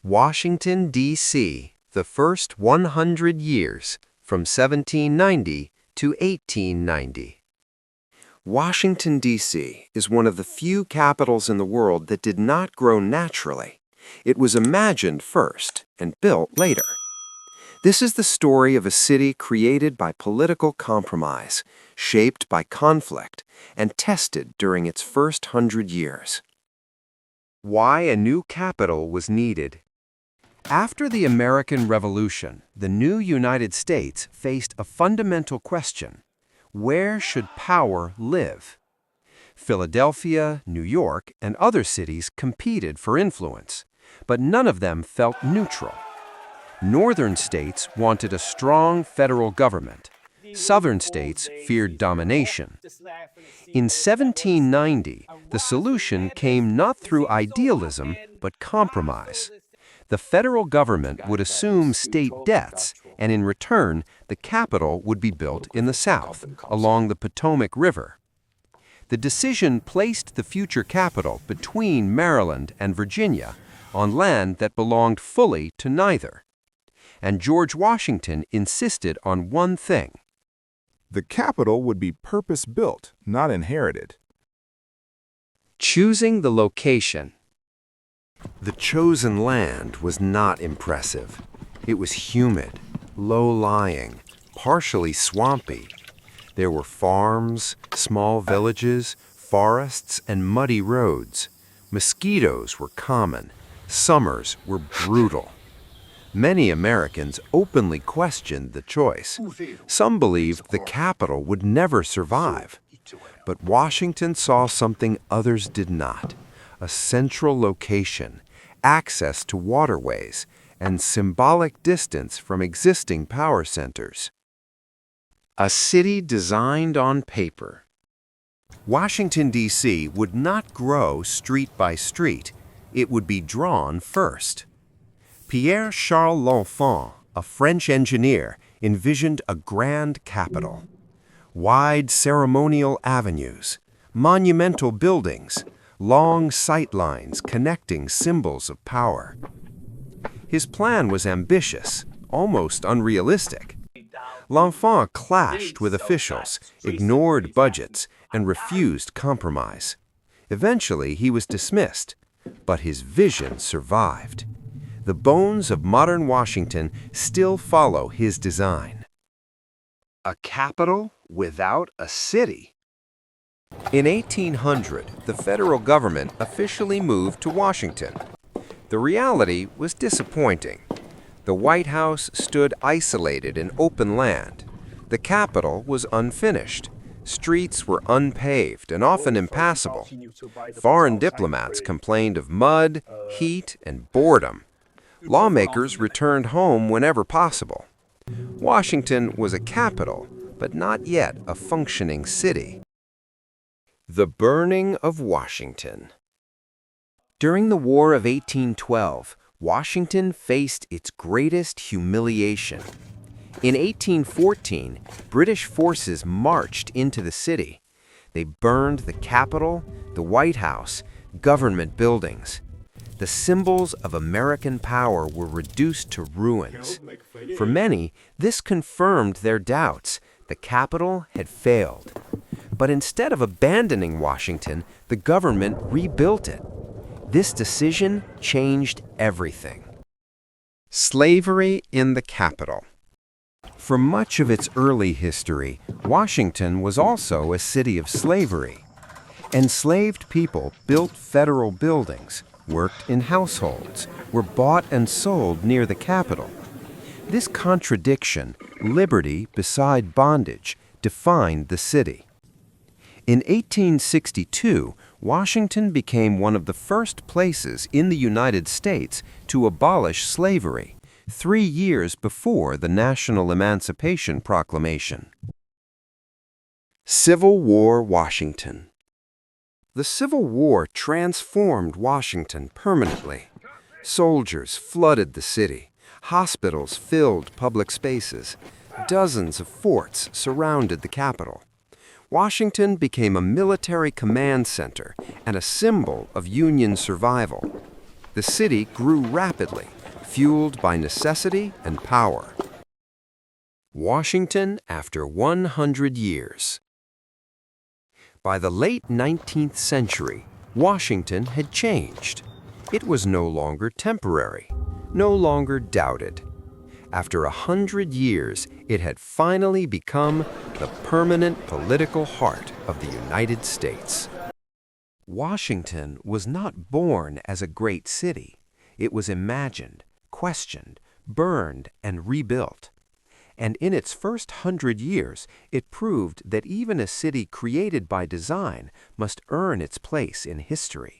Washington, D.C., the first 100 years, from 1790 to 1890. Washington, D.C. is one of the few capitals in the world that did not grow naturally. It was imagined first and built later. This is the story of a city created by political compromise, shaped by conflict, and tested during its first 100 years. Why a new capital was needed. After the American Revolution, the new United States faced a fundamental question: where should power live? Philadelphia, New York, and other cities competed for influence, but none of them felt neutral. Northern states wanted a strong federal government. Southern states feared domination. In 1790, the solution came not through idealism, but compromise. The federal government would assume state debts, and in return, the capital would be built in the South, along the Potomac River. The decision placed the future capital between Maryland and Virginia, on land that belonged fully to neither. And George Washington insisted on one thing: the capital would be purpose-built, not inherited. Choosing the location. The chosen land was not impressive. It was humid, low-lying, partially swampy. There were farms, small villages, forests, and muddy roads. Mosquitoes were common. Summers were brutal. Many Americans openly questioned the choice. Some believed the capital would never survive. But Washington saw something others did not: a central location, access to waterways, and symbolic distance from existing power centers. A city designed on paper. Washington, D.C. would not grow street by street. It would be drawn first. Pierre-Charles L'Enfant, a French engineer, envisioned a grand capital. Wide ceremonial avenues, monumental buildings, long sight lines connecting symbols of power. His plan was ambitious, almost unrealistic. L'Enfant clashed with officials, ignored budgets, and refused compromise. Eventually, he was dismissed, but his vision survived. The bones of modern Washington still follow his design. A capital without a city. In 1800, the federal government officially moved to Washington. The reality was disappointing. The White House stood isolated in open land. The Capitol was unfinished. Streets were unpaved and often impassable. Foreign diplomats complained of mud, heat, and boredom. Lawmakers returned home whenever possible. Washington was a capital, but not yet a functioning city. The burning of Washington. During the War of 1812, Washington faced its greatest humiliation. In 1814, British forces marched into the city. They burned the Capitol, the White House, government buildings. The symbols of American power were reduced to ruins. For many, this confirmed their doubts. The capital had failed. But instead of abandoning Washington, the government rebuilt it. This decision changed everything. Slavery in the capital. For much of its early history, Washington was also a city of slavery. Enslaved people built federal buildings, worked in households, were bought and sold near the Capitol. This contradiction, liberty beside bondage, defined the city. In 1862, Washington became one of the first places in the United States to abolish slavery, 3 years before the National Emancipation Proclamation. Civil War Washington. The Civil War transformed Washington permanently. Soldiers flooded the city. Hospitals filled public spaces. Dozens of forts surrounded the capital. Washington became a military command center and a symbol of Union survival. The city grew rapidly, fueled by necessity and power. Washington after 100 years. By the late 19th century, Washington had changed. It was no longer temporary, no longer doubted. After 100 years, it had finally become the permanent political heart of the United States. Washington was not born as a great city. It was imagined, questioned, burned, and rebuilt. And in its first 100 years, it proved that even a city created by design must earn its place in history.